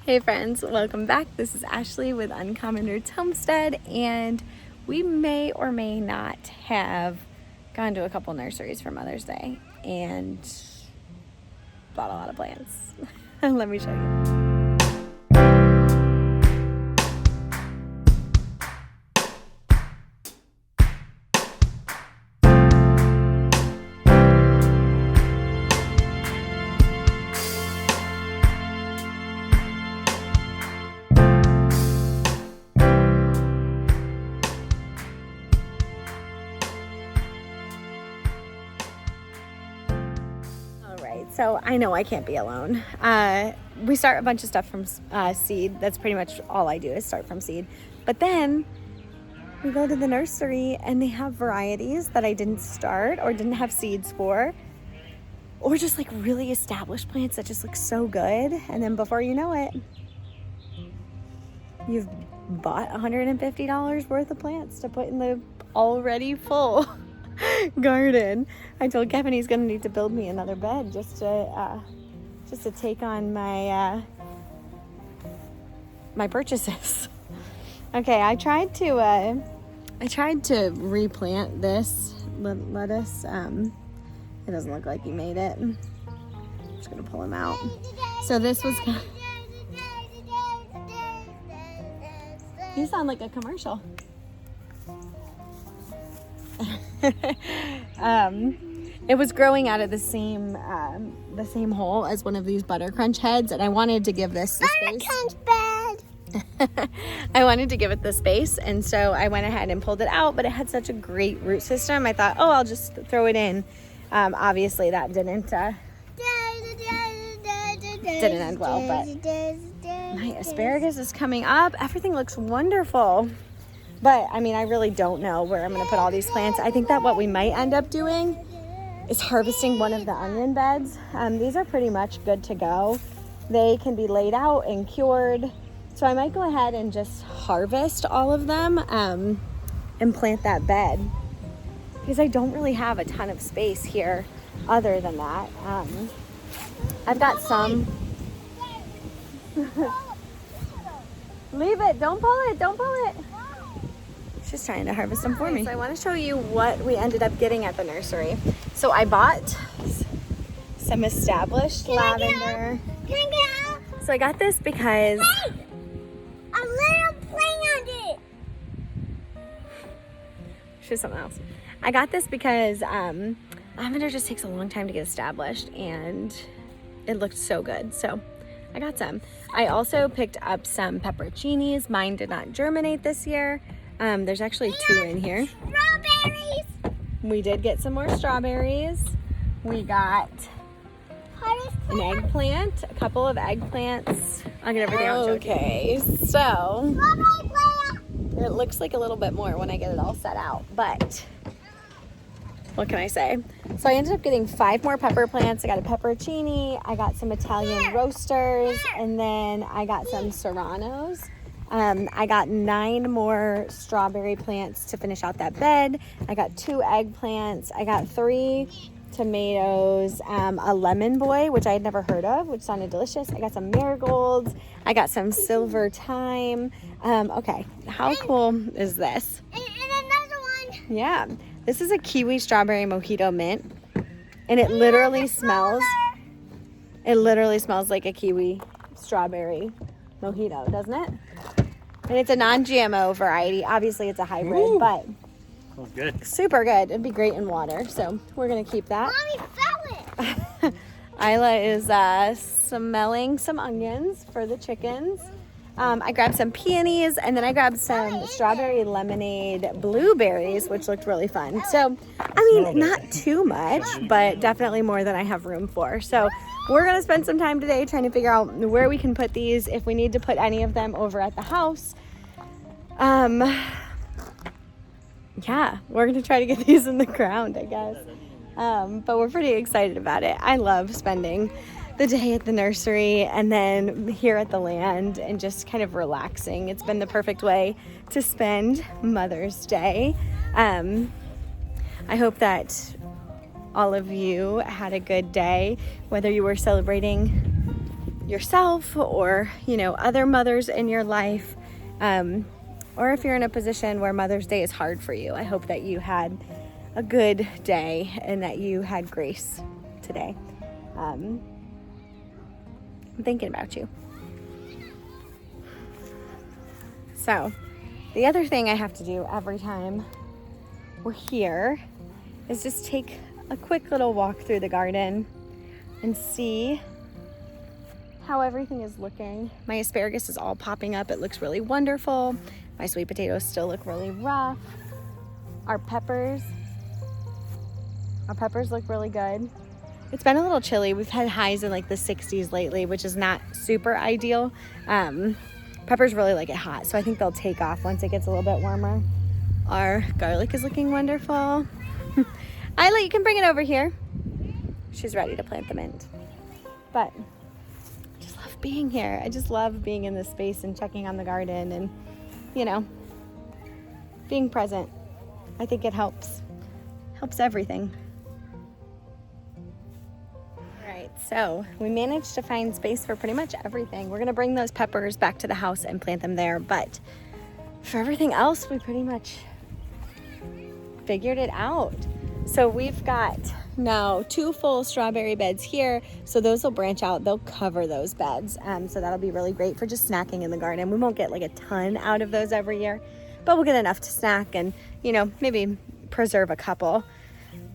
Hey friends, welcome back. This is Ashley with Uncommon Roots Homestead, and we may or may not have gone to a couple nurseries for Mother's Day and bought a lot of plants. Let me show you. So I know I can't be alone. We start a bunch of stuff from seed. That's pretty much all I do is start from seed. But then we go to the nursery and they have varieties that I didn't start or didn't have seeds for, or just like really established plants that just look so good. And then before you know it, you've bought $150 worth of plants to put in the already full garden. I told Kevin he's gonna need to build me another bed just to take on my my purchases. Okay, I tried to replant this lettuce. It doesn't look like he made it. I'm just gonna pull him out. So this was you sound like a commercial. It was growing out of the same hole as one of these butter crunch heads, and I wanted to give this the space. I wanted to give it the space, and so I went ahead and pulled it out, but it had such a great root system. I thought, oh, I'll just throw it in. Obviously that didn't end well, but my asparagus is coming up. Everything looks wonderful. But, I mean, I really don't know where I'm going to put all these plants. I think that what we might end up doing is harvesting one of the onion beds. These are pretty much good to go. They can be laid out and cured. So I might go ahead and just harvest all of them and plant that bed, because I don't really have a ton of space here other than that. I've got some. Leave it. Don't pull it. Don't pull it. She's trying to harvest them for me. So I want to show you what we ended up getting at the nursery. So I bought some established lavender. Can I get out? So I got this because a little plant. she's something else. I got this because lavender just takes a long time to get established, and it looked so good. So I got some. I also picked up some pepperoncinis. Mine did not germinate this year. There's actually 2 in here. Strawberries. We did get some more strawberries. We got an eggplant, a couple of eggplants. I'll get everything out. Okay, so it looks like a little bit more when I get it all set out, but what can I say? So I ended up getting 5 more pepper plants. I got a pepperoncini, I got some Italian roasters, and then I got some serranos. I got 9 more strawberry plants to finish out that bed. I got 2 eggplants. I got 3 tomatoes, a lemon boy, which I had never heard of, which sounded delicious. I got some marigolds. I got some silver thyme. Okay, how cool is this? And another one. Yeah, this is a kiwi strawberry mojito mint, and it literally smells like a kiwi strawberry mojito, doesn't it? And it's a non-GMO variety. Obviously, it's a hybrid, but oh, good. Super good. It'd be great in water, so we're gonna keep that. Mommy fell it. Isla is smelling some onions for the chickens. I grabbed some peonies, and then I grabbed some strawberry lemonade blueberries, which looked really fun. So, I mean, not too much, but definitely more than I have room for. So we're gonna spend some time today trying to figure out where we can put these, if we need to put any of them over at the house. Yeah, we're gonna try to get these in the ground, I guess. But we're pretty excited about it. I love spending the day at the nursery and then here at the land and just kind of relaxing. It's been the perfect way to spend Mother's Day. I hope that all of you had a good day, whether you were celebrating yourself or, you know, other mothers in your life, or if you're in a position where Mother's Day is hard for you. I hope that you had a good day and that you had grace today. I'm thinking about you. So the other thing I have to do every time we're here is just take a quick little walk through the garden and see how everything is looking. My asparagus is all popping up. It looks really wonderful. My sweet potatoes still look really rough. Our peppers look really good. It's been a little chilly. We've had highs in like the 60s lately, which is not super ideal. Peppers really like it hot, so I think they'll take off once it gets a little bit warmer. Our garlic is looking wonderful. Isla, you can bring it over here. She's ready to plant the mint. But I just love being here. I just love being in this space and checking on the garden and, you know, being present. I think it helps everything. So we managed to find space for pretty much everything. We're gonna bring those peppers back to the house and plant them there, but for everything else, we pretty much figured it out. So we've got now 2 full strawberry beds here, so those will branch out. They'll cover those beds, so that'll be really great for just snacking in the garden. We won't get like a ton out of those every year, but we'll get enough to snack and, you know, maybe preserve a couple.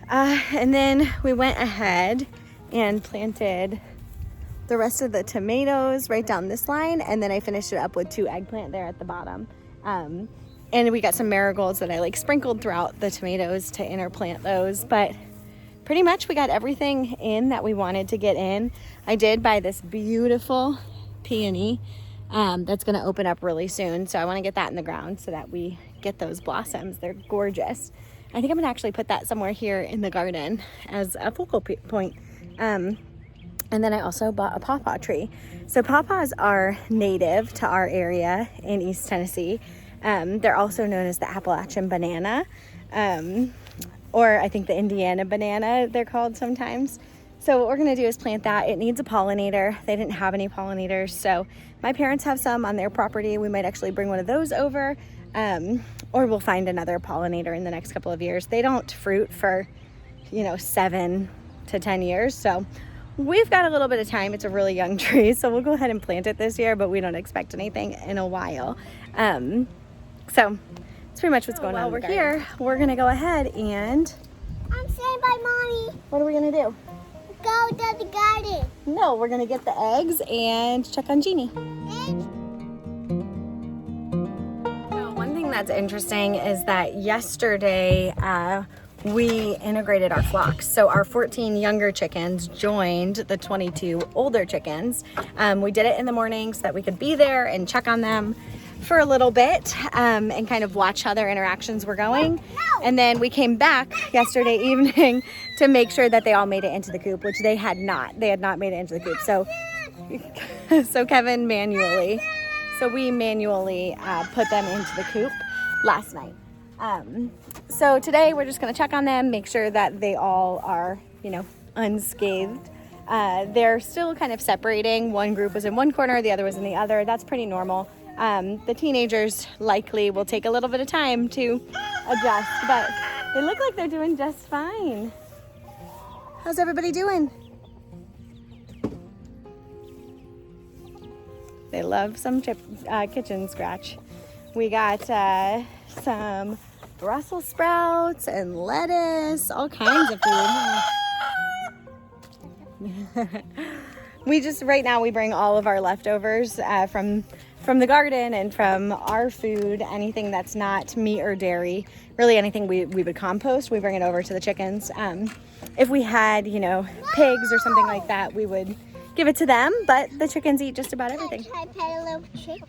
And then we went ahead and planted the rest of the tomatoes right down this line, and then I finished it up with 2 eggplant there at the bottom. And we got some marigolds that I like sprinkled throughout the tomatoes to interplant those, but pretty much we got everything in that we wanted to get in. I did buy this beautiful peony that's going to open up really soon, so I want to get that in the ground so that we get those blossoms. They're gorgeous. I think I'm going to actually put that somewhere here in the garden as a focal point. And then I also bought a pawpaw tree. So pawpaws are native to our area in East Tennessee. They're also known as the Appalachian banana, or I think the Indiana banana, they're called sometimes. So what we're gonna do is plant that. It needs a pollinator. They didn't have any pollinators, so my parents have some on their property. We might actually bring one of those over, or we'll find another pollinator in the next couple of years. They don't fruit for, 7 to 10 years, so we've got a little bit of time. It's a really young tree, so we'll go ahead and plant it this year, but we don't expect anything in a while. So that's pretty much what's going on. While we're here, we're gonna go ahead and I'm saying bye, Mommy. what are we gonna do? Go to the garden. No, we're gonna get the eggs and check on Jeannie. Well, one thing that's interesting is that yesterday we integrated our flocks. So our 14 younger chickens joined the 22 older chickens. We did it in the morning so that we could be there and check on them for a little bit and kind of watch how their interactions were going. And then we came back yesterday evening to make sure that they all made it into the coop, which they had not. They had not made it into the coop. So Kevin manually, we manually put them into the coop last night. So today we're just going to check on them, make sure that they all are, unscathed. They're still kind of separating. One group was in one corner, the other was in the other. That's pretty normal. The teenagers likely will take a little bit of time to adjust, but they look like they're doing just fine. How's everybody doing? They love some kitchen scratch. We got some Brussels sprouts and lettuce, all kinds of food. Right now we bring all of our leftovers from the garden and from our food, anything that's not meat or dairy, really anything we would compost, we bring it over to the chickens. If we had, pigs or something like that, we would give it to them, but the chickens eat just about everything. Can I pet a little chick?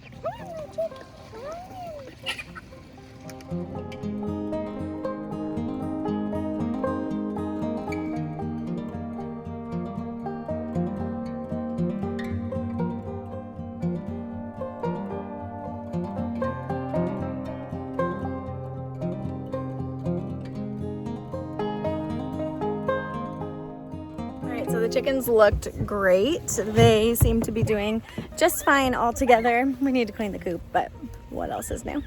So the chickens looked great. They seem to be doing just fine all together. We need to clean the coop, but what else is new?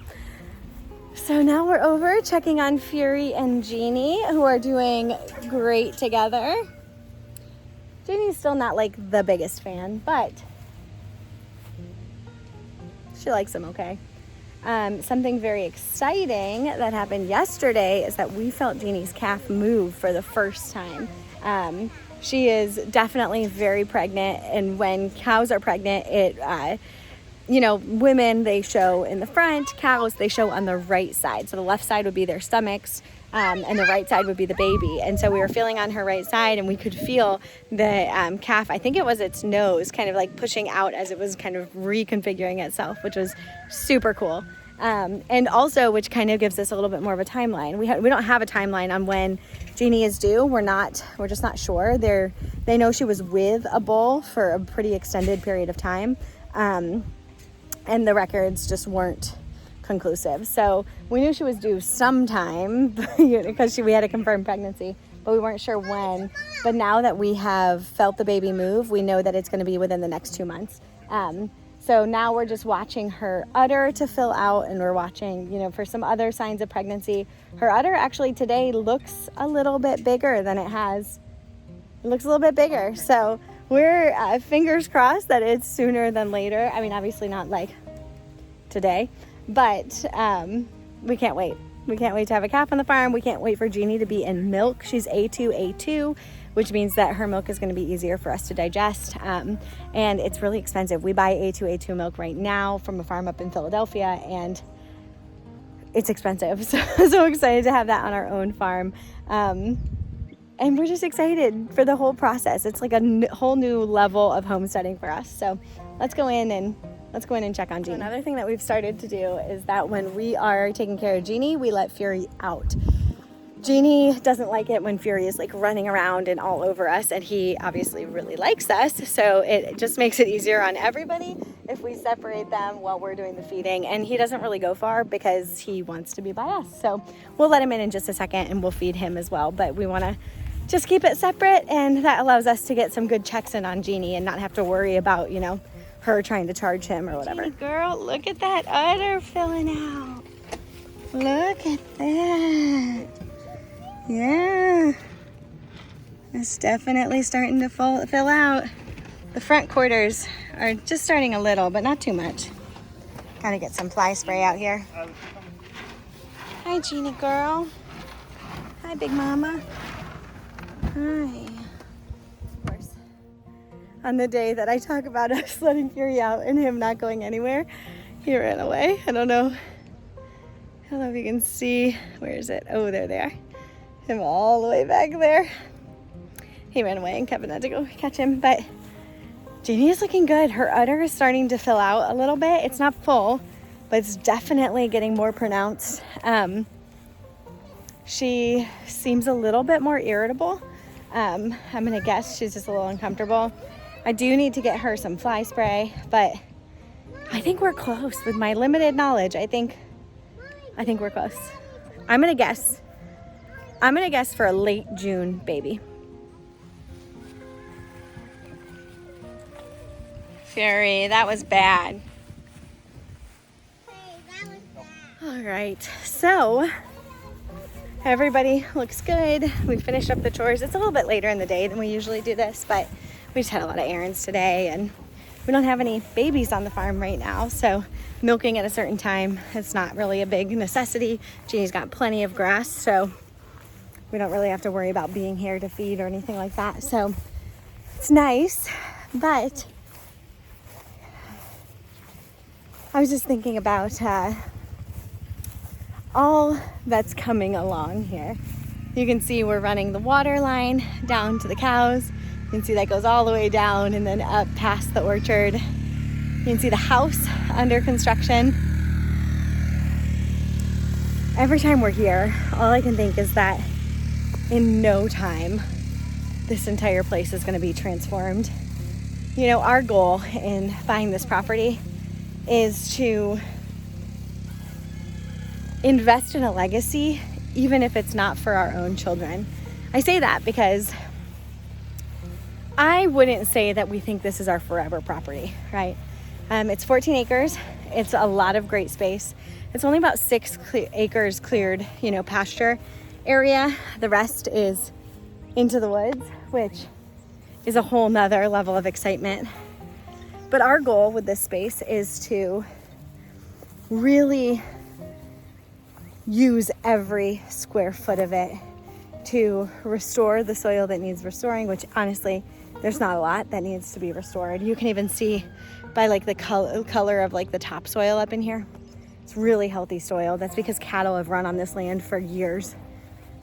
So now we're over checking on Fury and Jeannie, who are doing great together. Jeannie's still not like the biggest fan, but she likes them okay. Something very exciting that happened yesterday is that we felt Jeannie's calf move for the first time. She is definitely very pregnant, and when cows are pregnant, women, they show in the front, cows, they show on the right side. So the left side would be their stomachs, and the right side would be the baby. And so we were feeling on her right side, and we could feel the calf, I think it was its nose, kind of like pushing out as it was kind of reconfiguring itself, which was super cool. And also, which kind of gives us a little bit more of a timeline. We don't have a timeline on when Jeannie is due. We're just not sure. They know she was with a bull for a pretty extended period of time. And the records just weren't conclusive. So we knew she was due sometime because we had a confirmed pregnancy, but we weren't sure when. But now that we have felt the baby move, we know that it's going to be within the next 2 months. So now we're just watching her udder to fill out, and we're watching, for some other signs of pregnancy. Her udder actually today looks a little bit bigger than it has. It looks a little bit bigger. So we're fingers crossed that it's sooner than later. I mean, obviously not like today, but we can't wait. We can't wait to have a calf on the farm. We can't wait for Jeannie to be in milk. She's A2, which means that her milk is going to be easier for us to digest. And it's really expensive. We buy A2 milk right now from a farm up in Philadelphia, and it's expensive. So excited to have that on our own farm. And we're just excited for the whole process. It's like a whole new level of homesteading for us. So let's go in and check on Jeannie. Another thing that we've started to do is that when we are taking care of Jeannie, we let Fury out. Jeannie doesn't like it when Fury is like running around and all over us, and he obviously really likes us. So it just makes it easier on everybody if we separate them while we're doing the feeding. And he doesn't really go far because he wants to be by us. So we'll let him in just a second and we'll feed him as well. But we want to just keep it separate, and that allows us to get some good checks in on Jeannie and not have to worry about, her trying to charge him or whatever. Jeannie girl, look at that udder filling out. Look at that. Yeah. It's definitely starting to fill out. The front quarters are just starting a little, but not too much. Gotta get some fly spray out here. Hi, Jeannie girl. Hi, big mama. Hi. Of course. On the day that I talk about us letting Fury out and him not going anywhere, he ran away. I don't know if you can see. Where is it? Oh, there they are. Him all the way back there. He ran away and Kevin had to go catch him. But Jeannie is looking good. Her udder is starting to fill out a little bit. It's not full, but it's definitely getting more pronounced. She seems a little bit more irritable. I'm gonna guess she's just a little uncomfortable. I do need to get her some fly spray, but I think we're close with my limited knowledge. I think we're close. I'm gonna guess for a late June baby. Fury, that was bad. All right, so everybody looks good. We finished up the chores. It's a little bit later in the day than we usually do this, but we just had a lot of errands today, and we don't have any babies on the farm right now, so milking at a certain time, it's not really a big necessity. Jeannie's got plenty of grass, so we don't really have to worry about being here to feed or anything like that. So it's nice, but I was just thinking about all that's coming along here. You can see we're running the water line down to the cows. You can see that goes all the way down and then up past the orchard. You can see the house under construction. Every time we're here, all I can think is that in no time, this entire place is going to be transformed. Our goal in buying this property is to invest in a legacy, even if it's not for our own children. I say that because I wouldn't say that we think this is our forever property, right? It's 14 acres. It's a lot of great space. It's only about 6 acres cleared, pasture area. The rest is into the woods, which is a whole nother level of excitement. But our goal with this space is to really use every square foot of it to restore the soil that needs restoring, which honestly, there's not a lot that needs to be restored. You can even see by like the color of like the topsoil up in here. It's really healthy soil. That's because cattle have run on this land for years.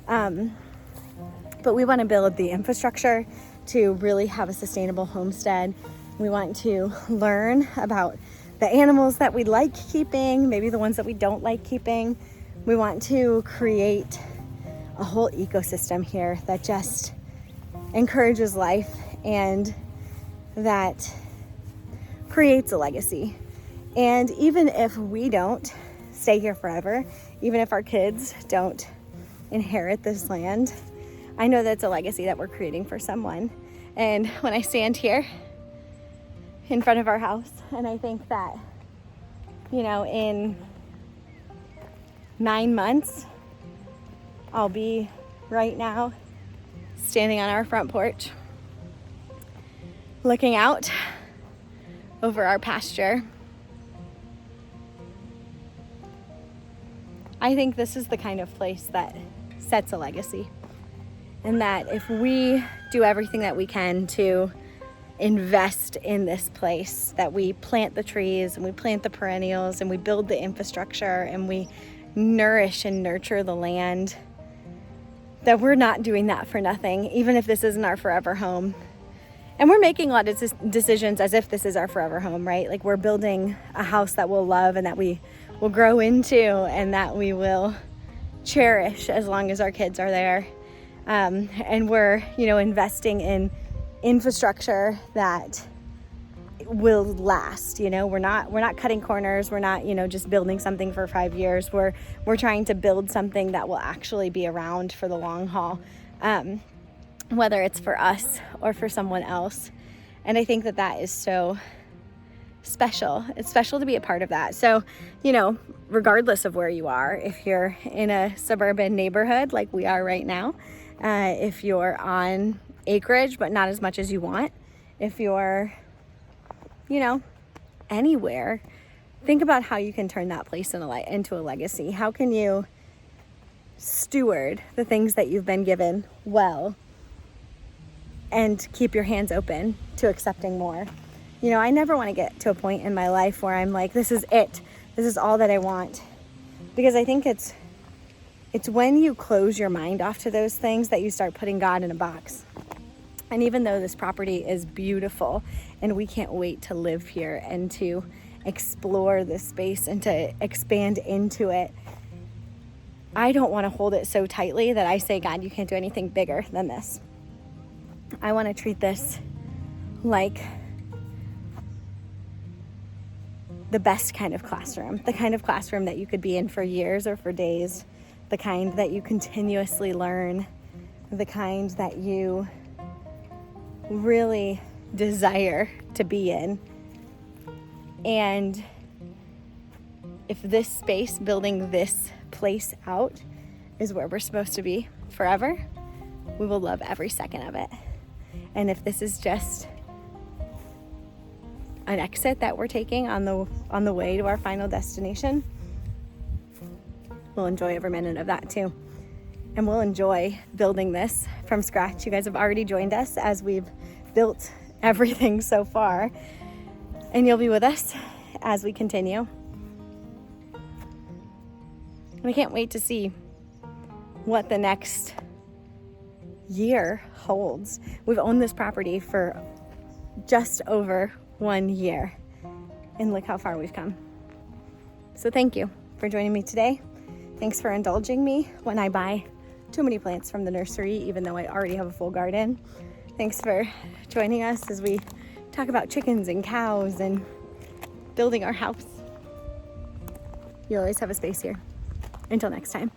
But we want to build the infrastructure to really have a sustainable homestead. We want to learn about the animals that we like keeping, maybe the ones that we don't like keeping. We want to create a whole ecosystem here that just encourages life and that creates a legacy. And even if we don't stay here forever, even if our kids don't inherit this land, I know that's a legacy that we're creating for someone. And when I stand here in front of our house, and I think that, in 9 months, I'll be right now standing on our front porch, looking out over our pasture. I think this is the kind of place that sets a legacy. And that if we do everything that we can to invest in this place, that we plant the trees and we plant the perennials and we build the infrastructure and we nourish and nurture the land, that we're not doing that for nothing, even if this isn't our forever home. And we're making a lot of decisions as if this is our forever home, right? Like we're building a house that we'll love and that we will grow into and that we will cherish as long as our kids are there. And we're, investing in infrastructure that will last. We're not cutting corners. We're not, just building something for 5 years. We're trying to build something that will actually be around for the long haul, whether it's for us or for someone else. And I think that is so special. It's special to be a part of that. So, regardless of where you are, if you're in a suburban neighborhood like we are right now, if you're on acreage but not as much as you want, if you're, anywhere, think about how you can turn that place into a legacy. How can you steward the things that you've been given well and keep your hands open to accepting more? I never want to get to a point in my life where I'm like, this is it. This is all that I want. Because I think it's when you close your mind off to those things that you start putting God in a box. And even though this property is beautiful and we can't wait to live here and to explore this space and to expand into it, I don't want to hold it so tightly that I say, God, you can't do anything bigger than this. I want to treat this like the best kind of classroom, the kind of classroom that you could be in for years or for days, the kind that you continuously learn, the kind that you really desire to be in. And if this space, building this place out, is where we're supposed to be forever, we will love every second of it. And if this is just an exit that we're taking on the way to our final destination, we'll enjoy every minute of that too. And we'll enjoy building this from scratch. You guys have already joined us as we've built everything so far, and you'll be with us as we continue. We can't wait to see what the next year holds. We've owned this property for just over 1 year, and look how far we've come. So thank you for joining me today. Thanks for indulging me when I buy too many plants from the nursery, even though I already have a full garden. Thanks for joining us as we talk about chickens and cows and building our house. You always have a space here. Until next time.